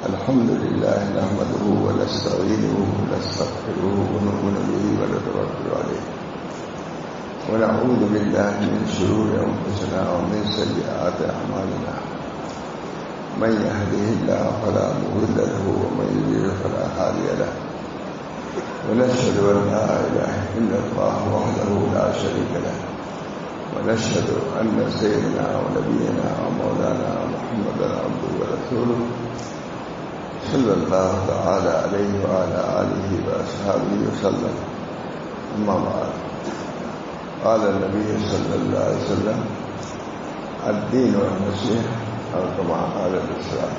الحمد لله نحمده ونستعينه ونستغفره ونؤمن به ونتوكل عليه ونعوذ بالله من شرور أنفسنا ومن سيئات أعمالنا من يهده الله فلا مضل له ومن يضلل فلا هادي له ونشهد أن لا إله إلا الله وحده لا شريك له ونشهد أن سيدنا ونبينا ومولانا محمدا عبده ورسوله صلى الله تعالى عليه وعلى آله وأصحابه وسلم. أما بعد، قال النبي صلى الله عليه وسلم: الدين والنصيحة، اور كما قال الإسلام.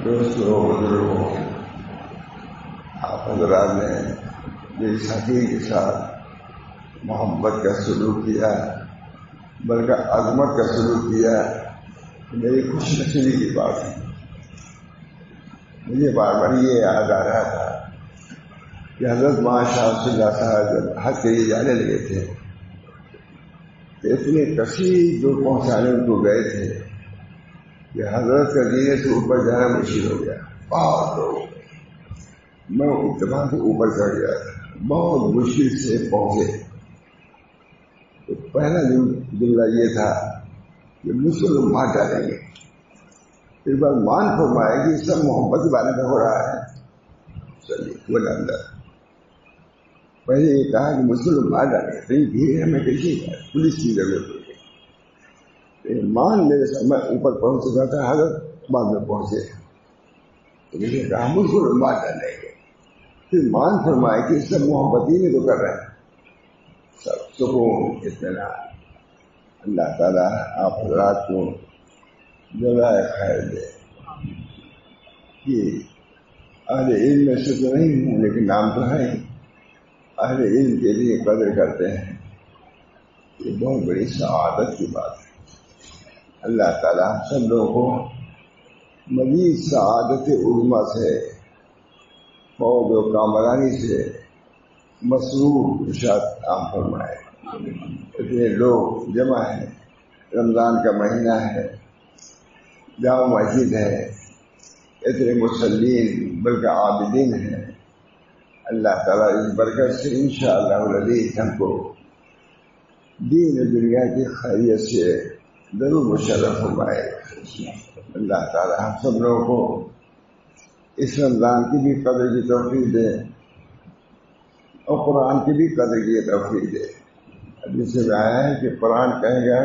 دوستوں، بزرگوں، آپ حضرات نے میری ساتھی کے ساتھ محبت کا سلوک کیا، بلکہ عظمت کا سلوک کیا، میری خوش نصیبی کی بات ہے. مجھے بار بار یہ یاد آ رہا تھا کہ حضرت شاہ رسول اللہ صاحب جب حج کے لیے جانے لگے تھے کہ اتنے کثیر جو پہنچانے کو گئے تھے کہ حضرت کا دینے سے اوپر جانا مشکل ہو گیا. بہت لوگ، میں اتفاق سے اوپر چڑھ گیا تھا، بہت مشکل سے پہنچے. تو پہلا جملہ یہ تھا کہ مجھ کو لوگ مار ڈالیں گے. پھر بار مان فرمائے کہ سب محبت کے بارے میں ہو رہا ہے. چلیے وہ اندر پہلے یہ کہا کہ مجھ کو لوگ مار ڈالیں گے، کہیں بھیڑ ہے، میں کیسے پولیس کی ضرورت پڑ گئی. مان میرے ساتھ میں اوپر پہنچ چکا تھا، حضرت بعد میں پہنچے تو مجھے کہا مجھ کو لوگ مار ڈالیں گے. پھر مان فرمائے کہ سب محبت ہی میں تو کر رہے ہیں، سب سکون اطمینان. اللہ تعالیٰ آپ حضرات کو جزائے خیر دے. کہ اہل علم میں سے تو نہیں ہوں لیکن نام تو ہے. اہل علم کے لیے قدر کرتے ہیں، یہ بہت بڑی سعادت کی بات ہے. اللہ تعالیٰ سب لوگوں کو مزید سعادت عظمیٰ سے، فوج و کامرانی سے مسرور ارشاد عام فرمائے. اتنے لوگ جمع ہیں، رمضان کا مہینہ ہے، جامع مسجد ہے، اتنے مسلین بلکہ عابدین ہیں. اللہ تعالیٰ اس برکت سے انشاءاللہ العزیز ہم کو دین دنیا کی خیریت سے ضرور مشرف فرمائے. اللہ تعالیٰ ہم سب لوگوں کو اس رمضان کی بھی قدر کی توفیق دے اور قرآن کی بھی قدر کی توفیق دے. حدیث میں آیا ہے کہ قرآن کہے گا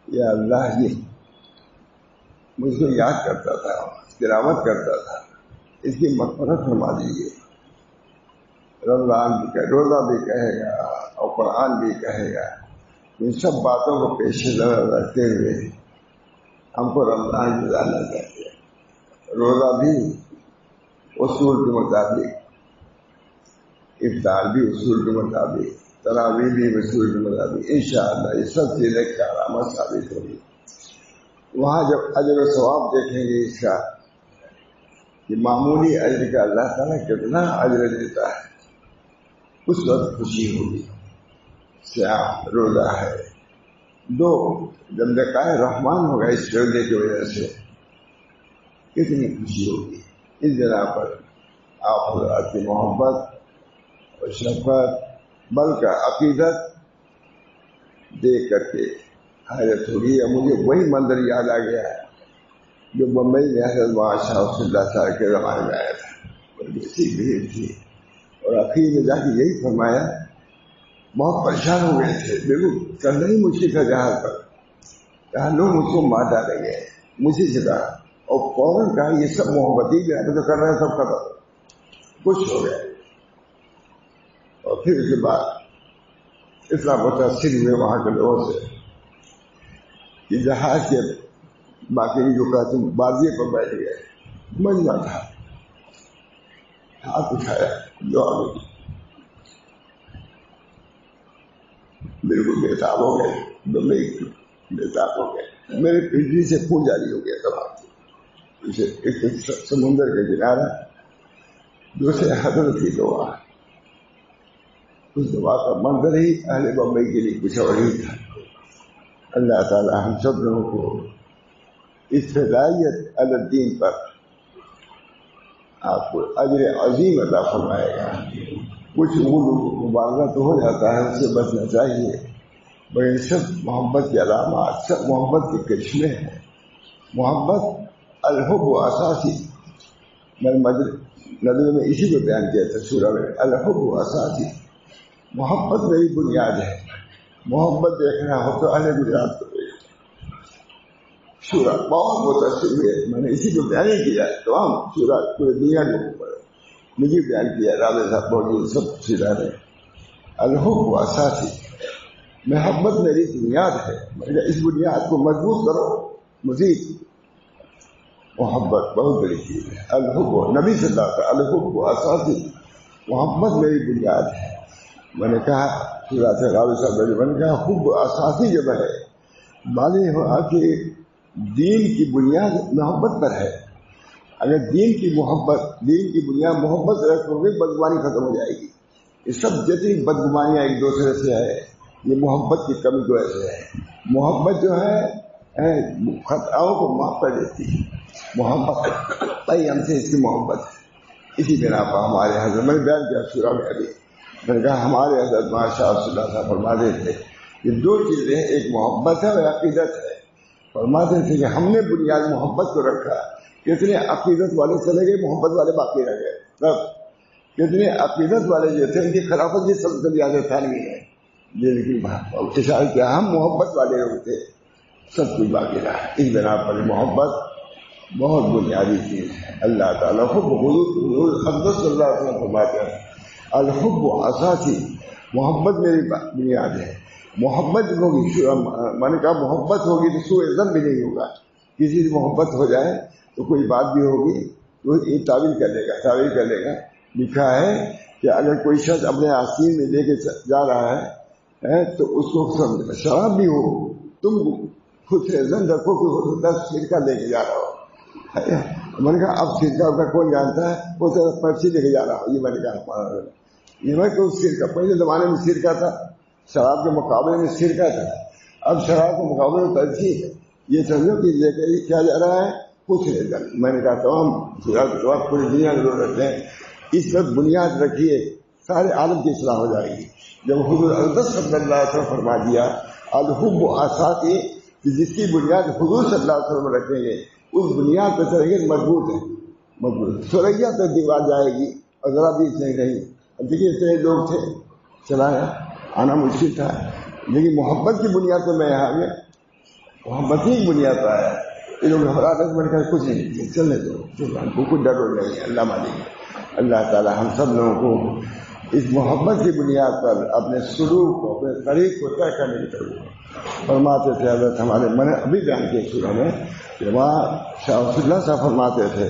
یا اللہ یہ مجھ کو یاد کرتا تھا، تلاوت کرتا تھا، اس کی مغفرت فرما دیجیے. رمضان بھی روزہ بھی کہے گا اور قرآن بھی کہے گا. ان سب باتوں کو پیش نظر رکھتے ہوئے ہم کو رمضان گزارنا چاہیے. روزہ بھی اصول کے مطابق، افطار بھی اصول کے مطابق، تراویح بھی اصول کے مطابق. انشاءاللہ یہ سب چیزیں کرامت ثابت ہوگی. وہاں جب اجر و ثواب دیکھیں گے اس کا کہ معمولی اجر کا اللہ تعالیٰ کتنا اجر دیتا ہے، اس وقت خوشی ہوگی. سیام روزہ ہے، دو جب لقائے رحمان ہوگا اس روزے کی وجہ سے، کتنی خوشی ہوگی. اس جگہ پر آپ حضرات کی محبت اور شفقت بلکہ عقیدت دیکھ کر کے حیرت ہوگی. مجھے وہی منظر یاد آ گیا ہے جو بمبئی میں حضرت شاہ رسول اللہ صاحب کے زمانے میں آیا تھا. ایسی بھیڑ تھی اور اخیر میں جا کے یہی فرمایا. بہت پریشان ہو گئے تھے، بالکل کرنا ہی مشکل تھا. جہاز پر کہا لوگ مجھ کو مار ڈالیں گے، مجھے سے کہا. اور فوراً کہا یہ سب محبتی جو تو کر رہے ہیں سب ختم. کچھ ہو گئے. اور پھر اس کے بعد اتنا متاثر ہوئے وہاں کے لوگوں سے کہ جہاز کے باقی جو کہتے ہیں بازی پر بیٹھ گئے. مجمع تھا، ہاتھ اٹھایا، دعا کی، بالکل بےتاب ہو گئے. بےتاب ہو گئے. میرے پنڈلی سے خون جاری ہو گیا تمام. ایک سمندر کا کنارہ، دوسرے حضرت کی دعا. اس دعا کا منظر ہی اہل بمبئی کے لیے کچھ اور ہی تھا. اللہ تعالیٰ ہم سب لوگوں کو اس فدائیت علی الدین پر آپ کو اجر عظیم عطا فرمائے گا۔ کچھ مبالغہ تو ہو جاتا ہے، اس سے بچنا چاہیے، بڑے سب محبت کے علامات، سب محبت کے کرشمے ہیں۔ محبت الحب و اساسی، میں ندوے میں اسی کو بیان کیا تھا سورہ میں، الحب و اساسی، محبت میری بنیاد ہے۔ محبت دیکھنا ہو تو اہل گجرات کو سورہ بہت متاثر ہوئے، میں نے اسی کو بیان ہی کیا ہے، تمام سورہ پورے دنیا کے اوپر مجھے بیان کیا، رابع صاحب موجود سب سیدھا رہے۔ الحب و اساسی، محبت میری بنیاد ہے، اس بنیاد کو مضبوط کرو مزید۔ محبت بہت بڑی چیز ہے۔ الحب، نبی صلی اللہ علیہ وسلم، الحب و اساسی، محبت میری بنیاد ہے۔ میں نے کہا سورہ سے رابع صاحب، میں نے کہا حب اساسی جب ہے مانے ہوا کہ دین کی بنیاد محبت پر ہے۔ اگر دین کی بنیاد محبت رکھو گے، بدگمانی ختم ہو جائے گی۔ یہ سب جتنی بدگمانیاں ایک دوسرے سے ہے، یہ محبت کی کمی کی وجہ سے ہے۔ محبت جو ہے خطاؤں کو معاف کر دیتی ہے۔ محبت بھائی ہم سے اس کی محبت ہے، اسی بنا پر ہمارے حضرت، میں نے بیان کیا سورہ میں ابھی، میں نے کہا ہمارے حضرت ماشاء اللہ صاحب فرماتے تھے یہ دو چیزیں، ایک محبت ہے اور عقیدت ہے۔ فرماتے تھے کہ ہم نے بنیاد محبت کو رکھا، کتنے عقیدت والے چلے گئے، محبت والے باقی رہ گئے۔ کتنے عقیدت والے جو تھے ان کی خلافت کی سلسلیات ثانوی ہے، لیکن اشارہ کیا ہم محبت والے لوگ تھے، سب کچھ باقی رہا۔ اس بنا پر محبت بہت بنیادی چیز ہے۔ اللہ تعالیٰ حب حضور اقدس صلی اللہ علیہ وسلم فرماتے ہیں الحب و اساسی، محبت میری بنیاد ہے۔ محبت ہوگی، میں نے کہا محبت ہوگی تو سوء ظن بھی نہیں ہوگا۔ کسی سے محبت ہو جائے تو کوئی بات بھی ہوگی تو یہ تعویل کر لے گا۔ لکھا ہے کہ اگر کوئی شخص اپنے آستین میں لے کے جا رہا ہے تو اس کو شراب بھی ہو، تم خود سے ظن رکھو کہ ہو سکتا ہے سرکہ لے کے جا رہا ہو۔ میں نے کہا اب سرکہ کا کون جانتا ہے، وہ تو پیپسی لے کے جا رہا ہو۔ یہ میں نے کہا یہ میں کہ سرکہ پہلے زمانے میں سرکہ تھا، شراب کے مقابلے میں سرکہ تھا، اب شراب کے مقابلے میں پیپسی ہے۔ یہ سمجھو کہ لے کے کیا جا رہا ہے، کچھ نہیں جانا۔ میں نے کہا تمام پوری دنیا میں لوگ رکھتے ہیں، اس وقت بنیاد رکھیے، سارے عالم کی اصلاح ہو جائے گی۔ جب حضور اقدس صلی اللہ علیہ وسلم فرما دیا الحب و اساسی، جس کی بنیاد حضور صلی اللہ علیہ وسلم رکھیں گے، اس بنیاد پہ چلیں گے، مضبوط ہے، مضبوط سریا تک دیوار جائے گی اور ذرا بھی نہیں۔ دیکھیے اتنے لوگ تھے، چلایا آنا مشکل تھا، لیکن محبت کی بنیاد پہ میں یہاں گیا، محبت ہی بنیاد پہ آیا۔ یہ لوگ حرارت میں کہا کچھ نہیں، چلنے دو، ہم کو کوئی ڈر نہیں ہے، اللہ مالک۔ اللہ تعالی ہم سب لوگوں کو اس محبت کی بنیاد پر اپنے سلوک کو، اپنے طریق کو طے کرنے کی ضرورت۔ فرماتے تھے حضرت ہمارے، میں نے ابھی بیان کیا سورہ میں کہ وہاں شاہ رسول اللہ صاحب فرماتے تھے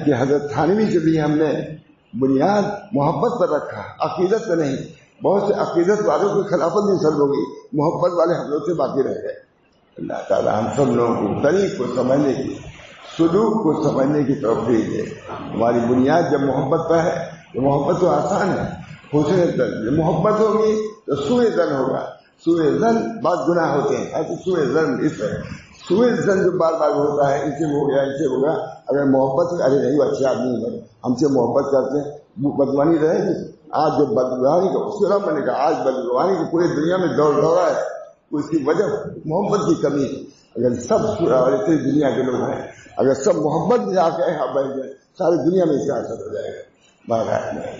کہ حضرت تھانوی کے لیے ہم نے بنیاد محبت پر رکھا، عقیدت پہ نہیں۔ بہت سے عقیدت والوں کی خلافت نہیں سر ہوگی، محبت والے ہم لوگ سے باقی رہ گئے۔ اللہ تعالی ہم سب لوگوں کو طریق کو سمجھنے کی، سلوک کو سمجھنے کی توفیق دے۔ ہماری بنیاد جب محبت پہ ہے تو محبت تو آسان ہے، حسن زن محبت ہوگی تو سوء زن ہوگا۔ سوء زن بعض گناہ ہوتے ہیں، ایسے سوء زن اس ہے، سوء زن جو بار بار ہوتا ہے، اس سے ہو گیا، اس سے ہوگا۔ اگر محبت سے ارے نہیں وہ اچھے آدمی ہے، ہم سے محبت کرتے ہیں، بدگمانی رہے گی۔ آج جو بدگمانی کا اس میں نے کہا آج بدگمانی کی پوری دنیا میں دورہ ہے، اس کی وجہ محبت کی کمی ہے۔ اگر سب اتنی دنیا کے لوگ ہیں، اگر سب محبت میں آ کے یہاں بیٹھ جائے، ساری دنیا میں سیاست ہو جائے گا۔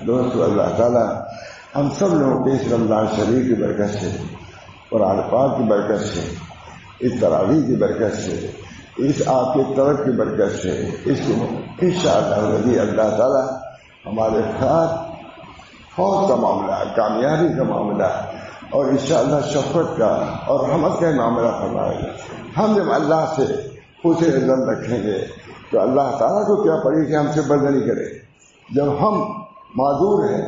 دوستو اللہ تعالیٰ ہم سب لوگوں کے اس رمضان شریف کی برکت سے، قرآن پاک کی برکت سے، اس تراویح کی برکت سے، اس آپ کے طرف کی برکت سے، اس کو انشاءاللہ اللہ تعالیٰ ہمارے ساتھ فوج کا معاملہ، کامیابی کا معاملہ اور انشاءاللہ شفقت کا اور رحمت کا معاملہ فرمائے گا۔ ہم جب اللہ سے حسن ظن رکھیں گے تو اللہ تعالیٰ کو کیا پڑے کہ ہم سے بد نہیں کرے۔ جب ہم معذور ہیں،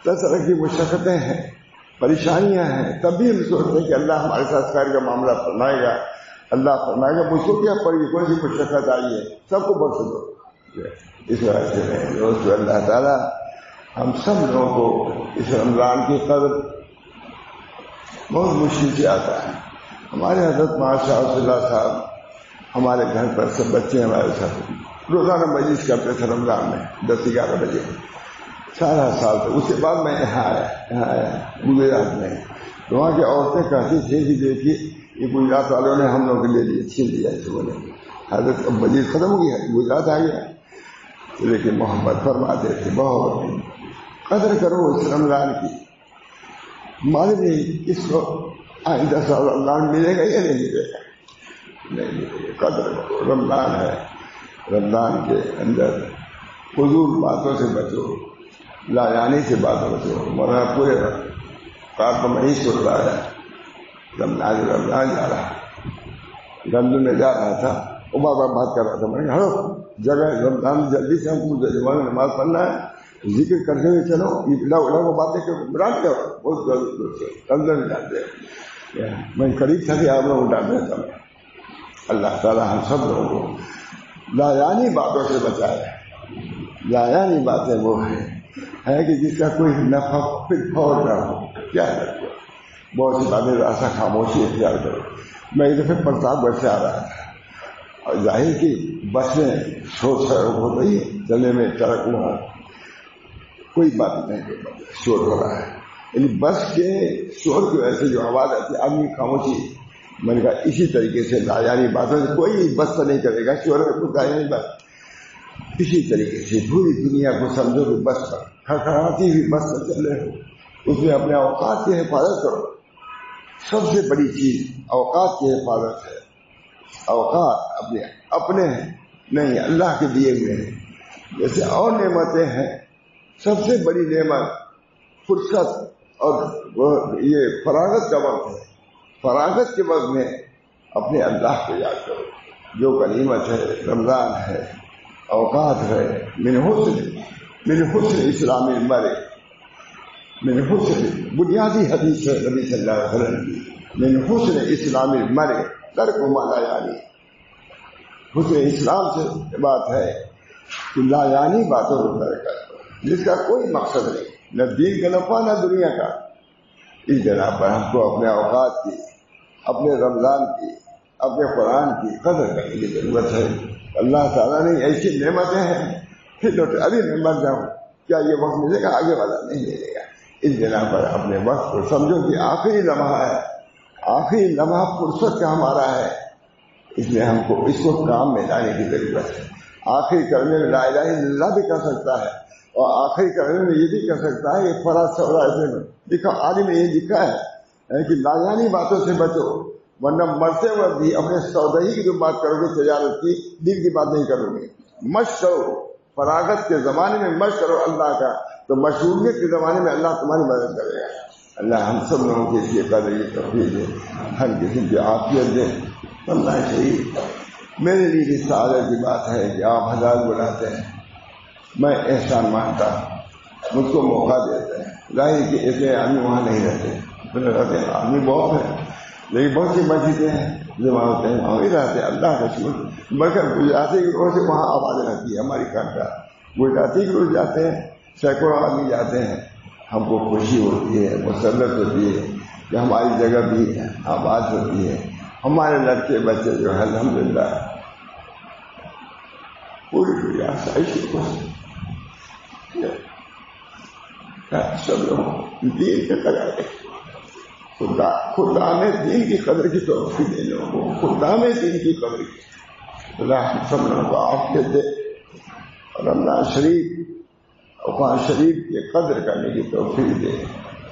دس طرح کی مشقتیں ہیں، پریشانیاں ہیں، تب بھی ہم سوچتے ہیں کہ اللہ ہمارے ساتھ خیر کا معاملہ فرمائے گا۔ اللہ فرمائے گا مجھ کو کیا پڑے گی، کون سی مشقت آئی ہے، سب کو بخش دو۔ اس وجہ سے دوستو اللہ تعالیٰ ہم سب لوگوں کو اس رمضان کی قدر بہت مشکل سے آتا ہے۔ ہمارے حضرت ماشاء اللہ صاحب ہمارے گھر پر سب بچے ہمارے ساتھ روزانہ مجلس کرتے تھے رمضان میں 10-11 بجے سارا سال تک. اس کے بعد میں یہاں آیا گجرات میں. تو وہاں کی عورتیں کہتی تھیں کہ دیکھیے یہ گجرات والوں نے ہم لوگ کے لیے چھین لیا اس کو. حضرت اب مجلس ختم ہو گئی ہے, گجرات آ گیا, لیکن محبت فرماتے تھے بہت قدر کرو اس رمضان کی. معلوم نہیں اس کو آئندہ سال رمضان ملے گا یا نہیں ملے گا, نہیں ملے گا. قدر کرو, رمضان ہے. رمضان کے اندر فضول باتوں سے بچو, لا یعنی سے باتوں بچو. مولانا پورے کار کو میں ہی سن رہا ہے, رمضان جا رہا رمضان میں جا رہا تھا, وہ بار بات کر رہا تھا. میں نے کہا ہلو جگہ رمضان جلدی سے ہم کو جمعہ میں نماز پڑھنا ہے, ذکر کرتے ہوئے چلو. یہ باتیں کہ بران کیا بہت رمضان جاتے ہیں. میں قریب تھا کہ آپ لوگ اٹھا دیتا ہوں. اللہ تعالیٰ ہم سب لوگوں کو لا یعنی باتوں سے بچائے. لا یعنی باتیں وہ ہے کہ جس کا کوئی نفع پھر فوج نہ ہو. کیا ہے بہت سی باتیں ایسا خاموشی اختیار کرو. میں ایک دفعہ پرتاپ گڑھ سے آ رہا تھا اور ظاہر کی بس میں شور ہو رہی ہے, چلنے میں ٹرک ہوا, کوئی بات نہیں, شور ہو رہا ہے. یعنی بس کے شور کی وجہ سے جو آواز آتی ہے آدمی خاموشی. میں نے کہا اسی طریقے سے لا یعنی باتوں سے کوئی بس تو نہیں کرے گا, شور میں کوئی لا یعنی بات. اسی طریقے سے پوری دنیا کو سمجھو کہ بس پر کھڑکھڑاتی ہوئی بس پر چل رہے ہو, اس میں اپنے اوقات کی حفاظت کرو. سب سے بڑی چیز اوقات کی حفاظت ہے. اوقات اپنے ہیں نہیں, اللہ کے دیے ہوئے ہیں. جیسے اور نعمتیں ہیں, سب سے بڑی نعمت فرصت اور یہ فراغت کا وقت ہے. فراغت کے وقت میں اپنے اللہ کو یاد کرو. جو غنیمت ہے رمضان ہے, اوقات ہے. من حسن اسلامی المرء, من حسن بنیادی حدیث ہے نبی صلی اللہ علیہ وسلم کی. من حسن اسلامی المرء ترک ما لا یعنی. حسن اسلام سے بات ہے کہ لا یعنی باتوں کو ترک کرو, جس کا کوئی مقصد نہیں, نہ دین کا نفع نہ دنیا کا. اس جگہ پر ہم کو اپنے اوقات کی, اپنے رمضان کی, اپنے قرآن کی قدر کرنے کی ضرورت ہے. اللہ تعالیٰ نے ایسی نعمتیں ہیں, پھر ابھی میں مر جاؤں کیا یہ وقت ملے گا, آگے والا نہیں ملے گا. اس جگہ پر اپنے وقت کو سمجھو کہ آخری لمحہ ہے, آخری لمحہ فرصت کا ہمارا ہے. اس لیے ہم کو اس کو کام میں لانے کی ضرورت ہے. آخری کرنے میں لا الہ الا اللہ بھی کر سکتا ہے, اور آخری کرنے میں یہ بھی کر سکتا ہے کہ فرا سورا ایسے میں لکھا, عالم نے یہ لکھا ہے کہ لا یعنی باتوں سے بچو, ورنہ مرتے وقت بھی اپنے سودائی کی جو بات کرو گے تجارت کی, دل کی بات نہیں کرو گے. مشق کرو, فراغت کے زمانے میں مشق کرو اللہ کا, تو مشغولیت کے زمانے میں اللہ تمہاری مدد کرے گا. اللہ ہم سب لوگوں کے لیے قدر کی توفیق دے, ہر قسم کی عافیت دے. اللہ شہید میرے لیے بھی سعادت کی بات ہے کہ آپ حضرات بلاتے ہیں, میں احسان مانتا ہوں, مجھ کو موقع دیتے ہیں. ظاہر کہ اتنے آدمی وہاں نہیں رہتے, آدمی بہت ہیں, لیکن بہت سی مسجدیں ہیں جمع ہوتے ہیں, وہاں بھی رہتے ہیں. اللہ کا شکر, بلکہ گجراتی کی روز سے وہاں آواز رہتی ہے ہماری خانقاہ. گجراتی کی روز جاتے ہیں, سینکڑوں آدمی جاتے ہیں. ہم کو خوشی ہوتی ہے, مسرت ہوتی ہے کہ ہماری جگہ بھی آباد ہوتی ہے. ہمارے لڑکے بچے جو ہے الحمدللہ پوری آسائش سب لوگ دین کے قدر, خدا نے دین کی قدر کی توفیق دے لوگوں کو, خدا میں دین کی قدر کی. اللہ ہم سب لوگوں کو عافیت دے, اور رمضان شریف اور قرآن شریف کی قدر کرنے کی توفیق دے,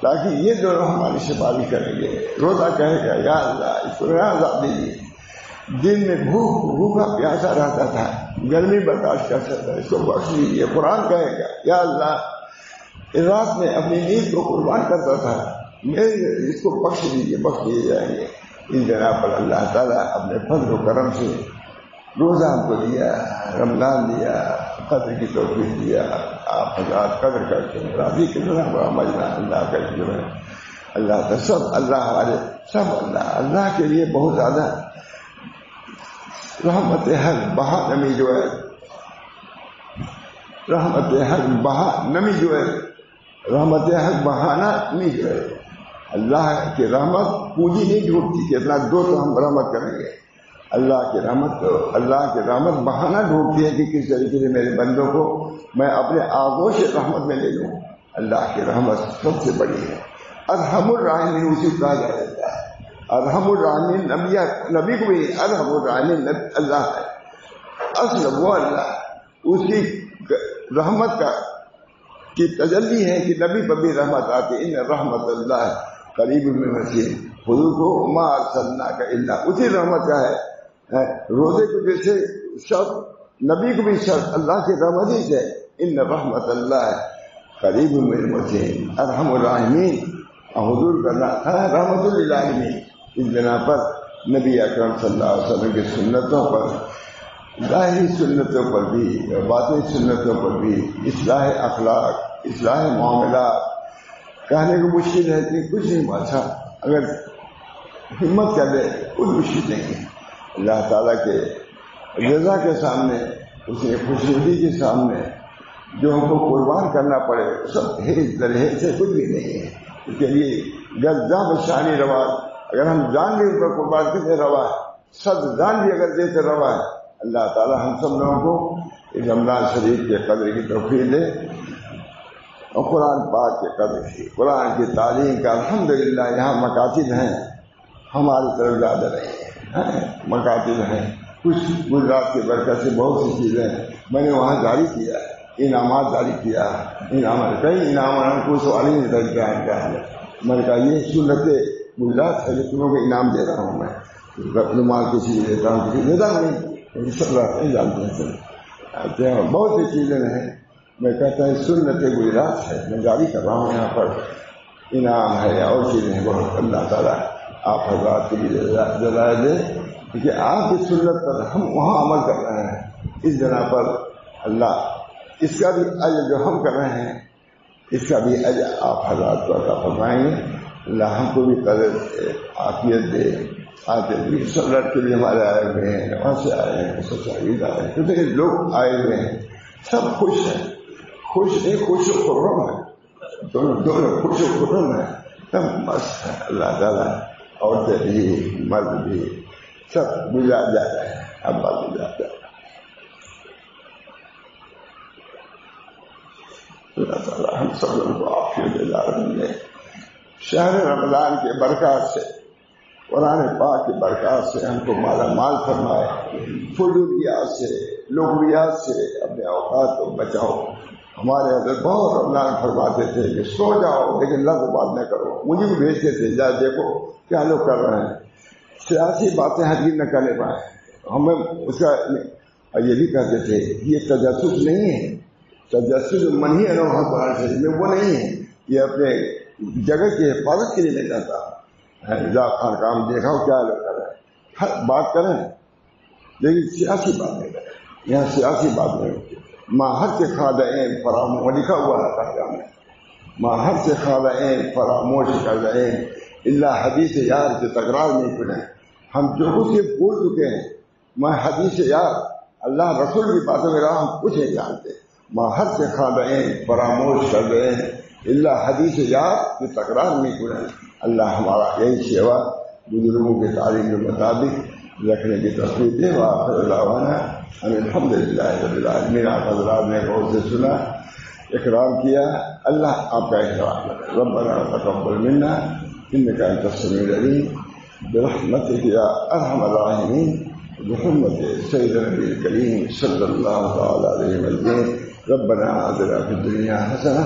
تاکہ یہ دونوں ہماری سفارش کریں گے. روزہ کہے گا یا اللہ اس کو عذاب دیجیے, دن میں بھوکا پیاسا رہتا تھا, گرمی برداشت کر سکتا ہے, اس کو بخش دیجیے. قرآن کہے گا یا اللہ رات میں اپنی نیند کو قربان کرتا تھا, اس کو بخش دیجیے, بخش دیے جائیں گے. اس جگہ پر اللہ تعالیٰ اپنے فضل و کرم سے روزہ ہم کو دیا, رمضان دیا, قدر کی توفیق دیا. آپ حضرات قدر کرتے ہیں, راضی کتنا بڑا مجمع, اللہ کا شکر ہے. اللہ کا سب اللہ والے سب اللہ کے لیے بہت زیادہ رحمت حق بہا نمی جو ہے, رحمت حق بہا نمی جو ہے, رحمت حق بہانا نہیں جو ہے. اللہ کی رحمت پونجی نہیں ڈھونڈتی کہ اتنا دو تو ہم رحمت کریں گے. اللہ کی رحمت بہانہ ڈھونڈتی ہے کہ کس طریقے سے میرے بندوں کو میں اپنے آغوش رحمت میں لے لوں. اللہ کی رحمت سب سے بڑی ہے. ارحم الراحمین اسی کہا جاتا ہے. ارحم الراحمین نبی کو بھی ارحم الراحمین اللہ ہے. اصل وہ اللہ اس کی رحمت کی تجلی ہے کہ نبی پر بھی رحمت آتی. ان رحمت اللہ قریب من المحسنین. حضور کو ما ارسلناک الا اسی رحمت کا ہے. روزے کو جیسے شرط نبی کو بھی شرط اللہ کی رحمت ہی سے. ان رحمت اللہ قریب من المحسنین. ارحم الراحمین حضور کرنا رحمت للعالمین. اس بنا پر نبی اکرم صلی اللہ علیہ وسلم کی سنتوں پر ظاہری سنتوں پر بھی باطنی سنتوں پر بھی اصلاح اخلاق اصلاح معاملات کہنے کو مشکل ہے کہ کچھ نہیں بادشاہ اگر ہمت کر لے کوئی مشکل نہیں ہے. اللہ تعالیٰ کے رضا کے سامنے اس کی خوشنودی کے سامنے جو ہم کو قربان کرنا پڑے سب ہیج درہیج سے کچھ بھی نہیں ہے. اس کے لیے غزہ بشانی رواج اگر ہم جان بھی ان پر قربان کرتے روا ہے سب جان بھی اگر دیتے روا ہے. اللہ تعالیٰ ہم سب لوگوں کو رمضان شریف کے قدر کی توفیق دے اور قرآن پاک کے قدر کی قرآن کی تعلیم کا الحمدللہ یہاں مکاتب ہیں ہماری طرف زیادہ رہے ہیں. مکاتب ہیں کچھ گجرات کی برکت سے بہت سی چیزیں میں نے وہاں جاری کیا ہے. انعامات جاری کیا ہے. انعامات کئی انعامات کو سوال ہی نہیں کیا ہے. میں نے کہا یہ سنت گجرات ہے جو تمہیں کو انعام دے رہا ہوں. میں رومال کسی دیتا ہوں کسی دیتا نہیں سب نہیں جانتے ہیں. بہت سی چیزیں ہیں. میں کہتا ہوں سنت گجرات ہے میں جاری کر رہا ہوں. یہاں پر انعام ہے اور چیزیں ہیں بہت. اللہ تعالیٰ آپ حضرات کے لیے جلائے دے کیونکہ آپ کی سنت پر ہم وہاں عمل کر رہے ہیں. اس بنا پر اللہ اس کا بھی اجر جو ہم کر رہے ہیں اس کا بھی اجر آپ حضرات کو عطا فرمائیں گے. اللہ ہم کو بھی قدر دے عافیت دے. آتے بھی سب لڑکے بھی ہمارے آئے ہوئے ہیں وہاں سے آئے ہیں سچائی آئے ہیں کیونکہ لوگ آئے ہوئے ہیں سب خوش ہیں. خوش نہیں خوش و خرم ہے دونوں خوش و خرم ہے سب مست ہے. اللہ تعالیٰ عورتیں بھی مرد بھی سب گزار جاتا ہے. ابا گزار جاتا ہے. اللہ تعالیٰ ہم سب لوگوں کو عافیت دے. شہر رمضان کے برکات سے قرآن پاک کی برکات سے ہم کو مالا مال فرمائے. فضولیات سے لغویات سے اپنے اوقات کو بچاؤ. ہمارے حضرت بہت رمضان فرماتے تھے کہ سو جاؤ لیکن لفظ بات نہ کرو. مجھے بھی بھیجتے تھے جا دیکھو کیا لوگ کر رہے ہیں. سیاسی باتیں ہرگز نہ کرنے پائے. ہمیں اس کا یہ بھی کہتے تھے یہ تجسس نہیں ہے. تجسس منہی ہے قرآن شریف میں وہ نہیں ہے. یہ اپنے جگہ کی حفاظت کے لیے نہیں جاتا. خان کام دیکھا ہو کیا لوگ کر رہے ہیں. ہر بات کریں لیکن سیاسی بات نہیں کریں. یہاں سیاسی بات نہیں ہوتی. ماہر سے خادعین فراموش لکھا ہوا ہے ترجمہ میں. ماہر سے خادعین فراموش کردعین اللہ حدیث یار سے تکرار نہیں سنیں. ہم جو کچھ یہ بھول چکے ہیں میں حدیث یار اللہ رسول کی باتوں میں رہا ہم کچھ نہیں جانتے. ماہر سے خادعین فراموش کردعین اللہ حدیث یار سے تکرار نہیں سنیں. اللہ ہمارا یہی سیوا بزرگوں کے تعلیم کے مطابق رکھنے کی تصویر دے. وآخر دعوانا الحمدللہ رب العالمین. آپ حضرات نے غور سے سنا اکرام کیا. اللہ آپ کا اکرام کرے. ربنا تقبل منا انک انت السمیع العلیم برحمتک یا ارحم الراحمین بحرمت سیدنا نبی کریم صلی اللہ تعالی علیہ وسلم. ربنا آتنا فی الدنیا حسنہ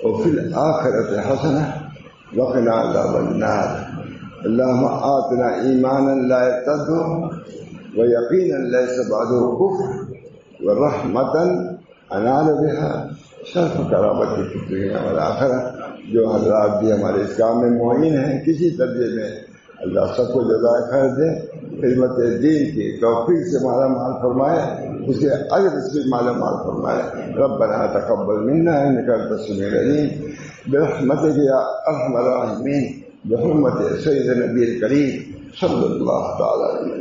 وفی الآخرۃ حسنہ وقنا عذاب النار. اللهم آتنا ایمانا لا يرتد ويقينا ليس بعده كفر ورحمة انال بها شرف کرامت کی الدنيا والآخرہ. جو حضرات بھی ہمارے اس کام میں معین ہیں کسی درجے میں اللہ سب کو جزائے خیر دے. خدمت دین کی توفیق سے مالا مال فرمائے. اس کے اجر سے مالا مال فرمائے. ربنا تقبل منا انك انت السميع العليم برحمتك يا ارحم الراحمين بحرمت سيدنا النبي الكريم صلى الله تعالى عليه وسلم.